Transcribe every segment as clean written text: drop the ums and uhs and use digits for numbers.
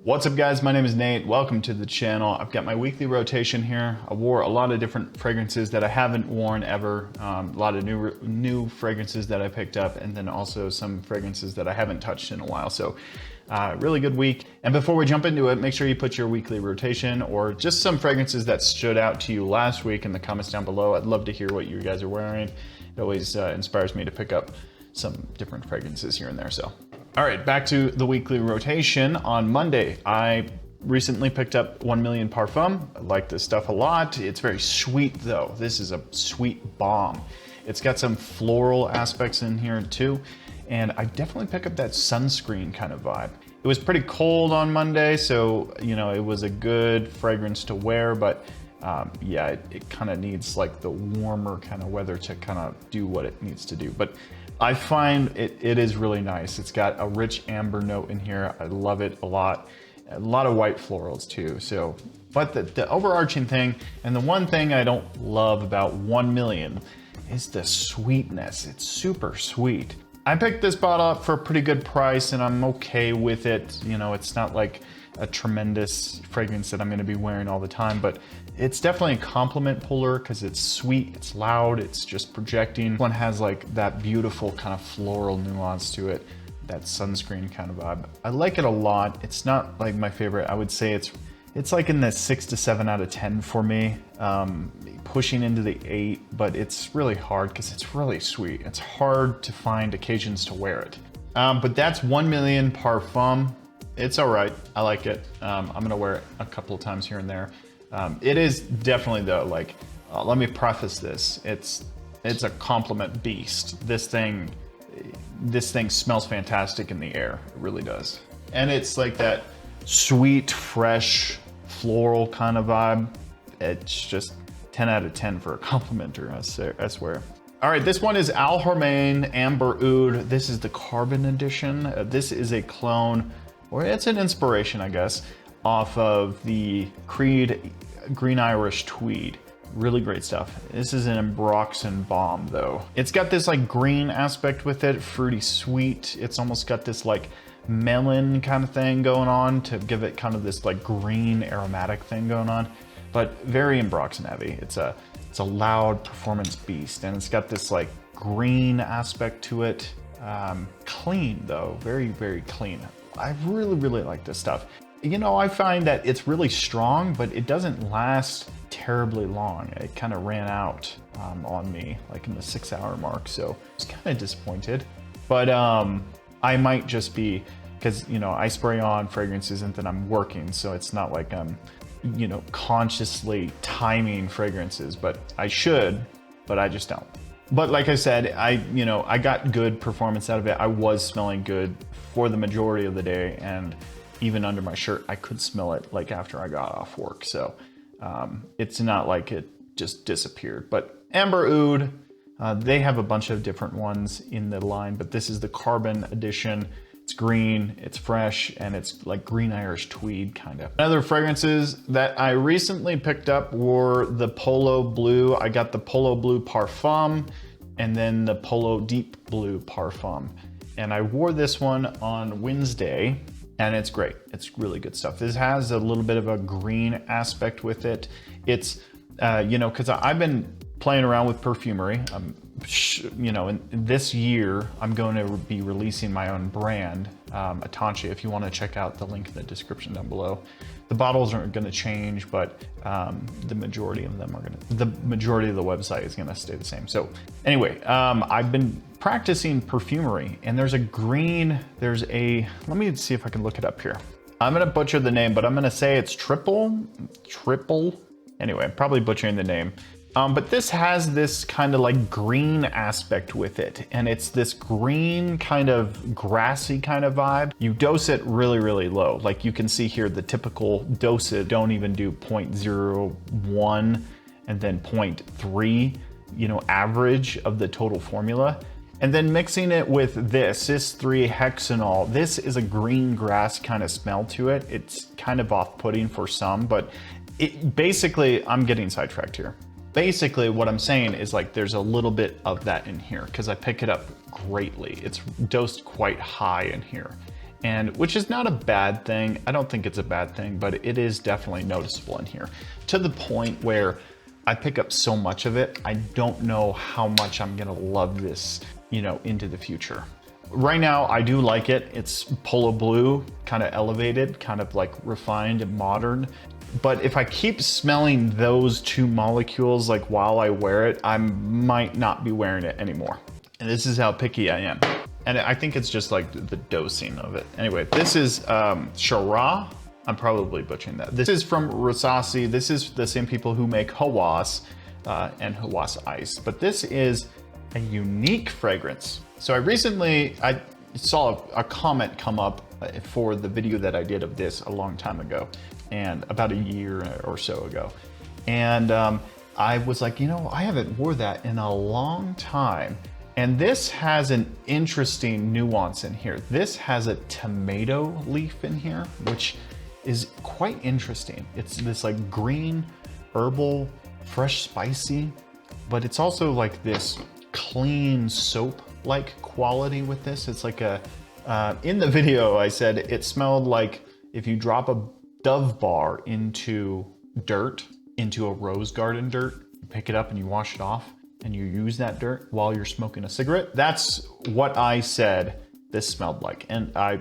What's up guys, my name is Nate. Welcome to the channel. I've got my weekly rotation here. I wore a lot of different fragrances that I haven't worn ever. A lot of new fragrances that I picked up, and then also some fragrances that I haven't touched in a while. So really good week. And before we jump into it, make sure you put your weekly rotation or just some fragrances that stood out to you last week in the comments down below. I'd love to hear what you guys are wearing. It always inspires me to pick up some different fragrances here and there. So all right, back to the weekly rotation. On Monday, I recently picked up 1 Million Parfum. I like this stuff a lot. It's very sweet though. This is a sweet bomb. It's got some floral aspects in here too. And I definitely pick up that sunscreen kind of vibe. It was pretty cold on Monday, so you know, it was a good fragrance to wear, but yeah, it kind of needs like the warmer kind of weather to kind of do what it needs to do. But I find it is really nice. It's got a rich amber note in here. I love it a lot. A lot of white florals too. So, but the overarching thing, and the one thing I don't love about 1 Million is the sweetness. It's super sweet. I picked this bottle up for a pretty good price and I'm okay with it. You know, it's not like a tremendous fragrance that I'm gonna be wearing all the time, but it's definitely a compliment puller because it's sweet, it's loud, it's just projecting. One has like that beautiful kind of floral nuance to it, that sunscreen kind of vibe. I like it a lot. It's not like my favorite. I would say it's like in the 6 to 7 out of 10 for me, pushing into the 8, but it's really hard because it's really sweet. It's hard to find occasions to wear it. But that's 1 Million Parfum. It's all right, I like it. I'm gonna wear it a couple of times here and there. It is definitely though, like, let me preface this. It's a compliment beast. This thing smells fantastic in the air. It really does. And it's like that sweet, fresh, floral kind of vibe. It's just 10 out of 10 for a complimenter, I swear. All right, this one is Al Hormain Amber Oud. This is the Carbon edition. This is a clone, or it's an inspiration, I guess, off of the Creed Green Irish Tweed. Really great stuff. This is an Ambroxan bomb though. It's got this like green aspect with it, fruity sweet. It's almost got this like melon kind of thing going on to give it kind of this like green aromatic thing going on, but very Ambroxan heavy. It's a loud performance beast, and it's got this like green aspect to it. Clean though, very, very clean. I really like this stuff. You know, I find that it's really strong, but it doesn't last terribly long. It kind of ran out on me, like in the 6-hour mark, so I was kind of disappointed. But I might just be, because, you know, I spray on fragrances and then I'm working, so it's not like I'm, you know, consciously timing fragrances, but I should, but I just don't. But like I said, I got good performance out of it. I was smelling good for the majority of the day, and even under my shirt, I could smell it like after I got off work. So it's not like it just disappeared. But Amber Oud, they have a bunch of different ones in the line, but this is the Carbon edition. It's green, it's fresh, and it's like Green Irish Tweed kind of. Other fragrances that I recently picked up were the Polo Blue. I got the Polo Blue Parfum and then the Polo Deep Blue Parfum. And I wore this one on Wednesday, and it's great. It's really good stuff. This has a little bit of a green aspect with it. It's, you know, because I've been playing around with perfumery. You know, in this year, I'm going to be releasing my own brand, Atanche. If you want to check out the link in the description down below. The bottles aren't going to change, but the majority of them are the majority of the website is going to stay the same. So anyway, I've been practicing perfumery, and there's let me see if I can look it up here. I'm going to butcher the name, but I'm going to say it's triple. Anyway, I'm probably butchering the name. But this has this kind of like green aspect with it, and it's this green kind of grassy kind of vibe. You dose it really low. Like you can see here, the typical dosage, don't even do 0.01 and then 0.3, you know, average of the total formula. And then mixing it with this cis-3-hexanol. This is a green grass kind of smell to it. It's kind of off-putting for some, but it basically, I'm getting sidetracked here. Basically what I'm saying is like there's a little bit of that in here because I pick it up greatly. It's dosed quite high in here. and which is not a bad thing. I don't think it's a bad thing, but it is definitely noticeable in here to the point where I pick up so much of it. I don't know how much I'm gonna love this, you know, into the future. Right now, I do like it. It's polo blue, kind of elevated, kind of like refined and modern. But if I keep smelling those two molecules like while I wear it, I might not be wearing it anymore. And this is how picky I am. And I think it's just like the dosing of it. Anyway, this is Shara. I'm probably butchering that. This is from Rosasi. This is the same people who make Hawas and Hawas Ice. But this is a unique fragrance. So I saw a comment come up for the video that I did of this a long time ago, and about a year or so ago. And I was like, you know, I haven't wore that in a long time. And this has an interesting nuance in here. This has a tomato leaf in here, which is quite interesting. It's this like green, herbal, fresh, spicy, but it's also like this clean soap-like quality with this. It's like a, in the video I said it smelled like if you drop a Dove bar into dirt, into a rose garden dirt, you pick it up and you wash it off and you use that dirt while you're smoking a cigarette. That's what I said this smelled like. And I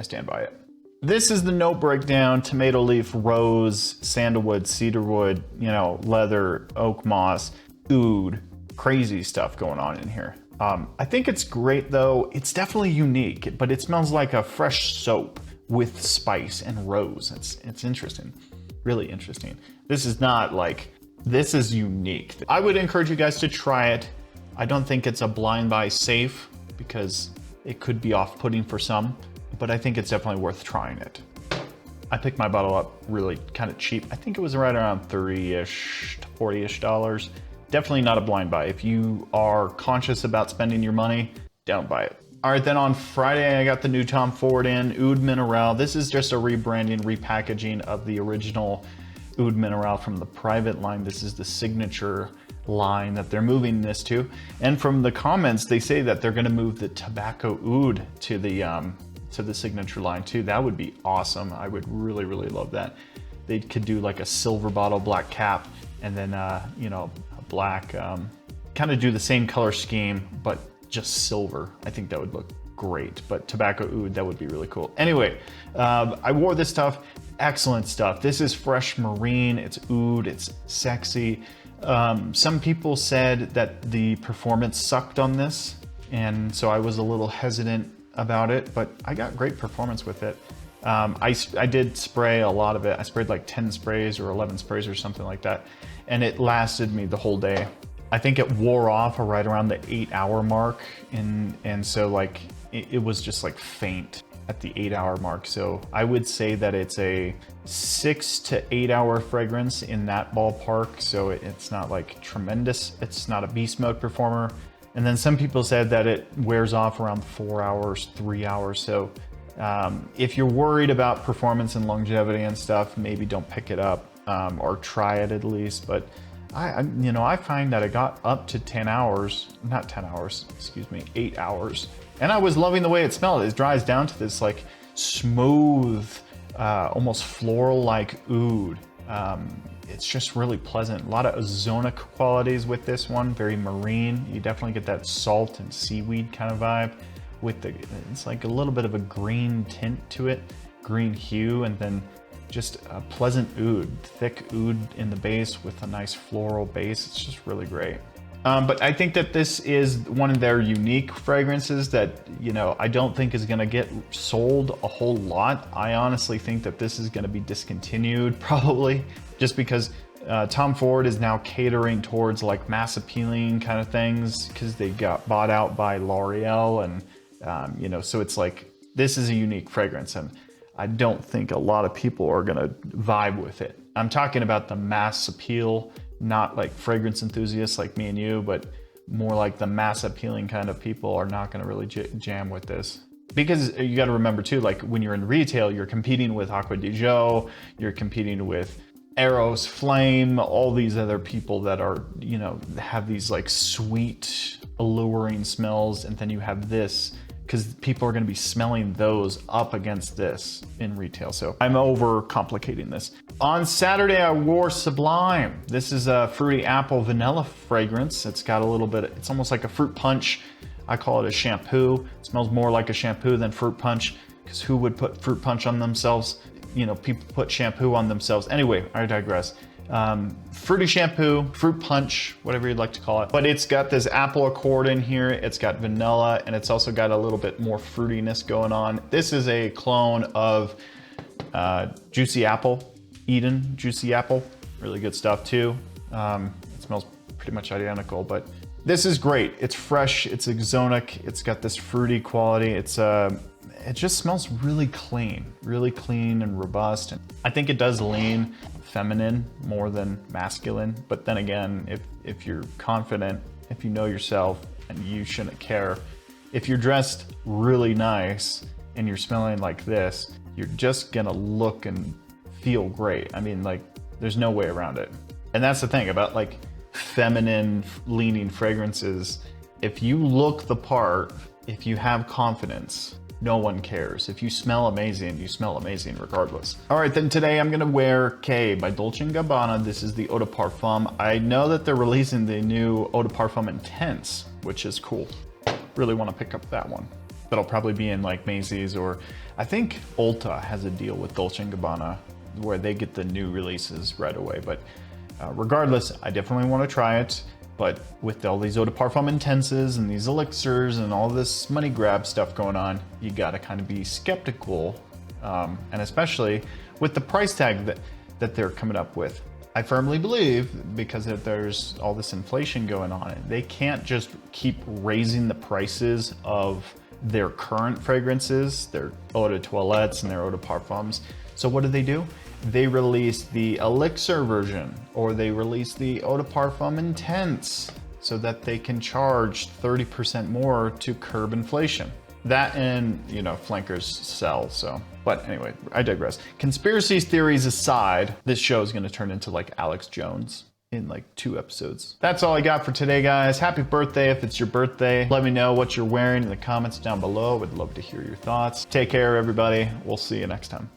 stand by it. This is the note breakdown: tomato leaf, rose, sandalwood, cedarwood, you know, leather, oak moss, oud. Crazy stuff going on in here. I think it's great though. It's definitely unique, but it smells like a fresh soap with spice and rose. It's interesting, really interesting. This is not like, this is unique. I would encourage you guys to try it. I don't think it's a blind buy safe because it could be off-putting for some, but I think it's definitely worth trying it. I picked my bottle up really kind of cheap. I think it was right around $30-ish to $40-ish. Definitely not a blind buy. If you are conscious about spending your money, don't buy it. All right, then on Friday, I got the new Tom Ford in, Oud Mineral. This is just a rebranding, repackaging of the original Oud Mineral from the private line. This is the signature line that they're moving this to. And from the comments, they say that they're gonna move the tobacco oud to the signature line too. That would be awesome. I would really, really love that. They could do like a silver bottle, black cap, and then, you know, a black, kind of do the same color scheme, but just silver. I think that would look great, but tobacco oud, that would be really cool. Anyway, I wore this stuff, excellent stuff. This is fresh marine, it's oud, it's sexy. Some people said that the performance sucked on this, and so I was a little hesitant about it, but I got great performance with it. I did spray a lot of it. I sprayed like 10 sprays or 11 sprays or something like that, and it lasted me the whole day. I think it wore off right around the 8-hour mark, and so like it was just like faint at the 8-hour mark. So I would say that it's a 6 to 8 hour fragrance in that ballpark. So it's not like tremendous. It's not a beast mode performer. And then some people said that it wears off around 4 hours, 3 hours. So if you're worried about performance and longevity and stuff, maybe don't pick it up, or try it at least. But I find that it got up to 10 hours, not 10 hours, excuse me, 8 hours. And I was loving the way it smelled. It dries down to this like smooth, almost floral-like oud. It's just really pleasant. A lot of ozonic qualities with this one, very marine. You definitely get that salt and seaweed kind of vibe with it's like a little bit of a green tint to it, green hue, and then just a pleasant oud, thick oud in the base with a nice floral base. It's just really great. But I think that this is one of their unique fragrances that, I don't think is gonna get sold a whole lot. I honestly think that this is gonna be discontinued probably, just because Tom Ford is now catering towards like mass appealing kind of things because they got bought out by L'Oreal, and so it's like, this is a unique fragrance, and I don't think a lot of people are gonna vibe with it. I'm talking about the mass appeal, not like fragrance enthusiasts like me and you, but more like the mass appealing kind of people are not gonna really jam with this. Because you gotta remember too, like when you're in retail, you're competing with Acqua di Gio, you're competing with Eros, Flame, all these other people that are, have these like sweet, alluring smells, and then you have this because people are going to be smelling those up against this in retail. So I'm over complicating this. On Saturday, I wore Sublime. This is a fruity apple vanilla fragrance. It's got a little bit, it's almost like a fruit punch. I call it a shampoo. It smells more like a shampoo than fruit punch, because who would put fruit punch on themselves? You know, people put shampoo on themselves. Anyway, I digress. Fruity shampoo, fruit punch, whatever you'd like to call it. But it's got this apple accord in here. It's got vanilla, and it's also got a little bit more fruitiness going on. This is a clone of Juicy Apple, Eden Juicy Apple. Really good stuff too. It smells pretty much identical, but this is great. It's fresh, it's exotic, it's got this fruity quality. It just smells really clean and robust. And I think it does lean feminine more than masculine. But then again, if you're confident, if you know yourself, and you shouldn't care, if you're dressed really nice and you're smelling like this, you're just gonna look and feel great. I mean, like, there's no way around it. And that's the thing about like feminine leaning fragrances. If you look the part, if you have confidence, no one cares. If you smell amazing, you smell amazing regardless. All right, then today I'm gonna wear K by Dolce & Gabbana. This is the Eau de Parfum. I know that they're releasing the new Eau de Parfum Intense, which is cool. Really wanna pick up that one. That'll probably be in like Macy's, or I think Ulta has a deal with Dolce & Gabbana where they get the new releases right away. But regardless, I definitely wanna try it. But with all these Eau de Parfum Intenses and these elixirs and all this money grab stuff going on, you gotta kind of be skeptical, and especially with the price tag that they're coming up with. I firmly believe, because there's all this inflation going on, they can't just keep raising the prices of their current fragrances, their Eau de Toilettes and their Eau de Parfums. So what do? They release the elixir version, or they release the Eau de Parfum Intense, so that they can charge 30% more to curb inflation. That and, you know, flankers sell, so. But anyway, I digress. Conspiracy theories aside, this show is gonna turn into like Alex Jones in like 2 episodes. That's all I got for today, guys. Happy birthday if it's your birthday. Let me know what you're wearing in the comments down below. Would love to hear your thoughts. Take care, everybody. We'll see you next time.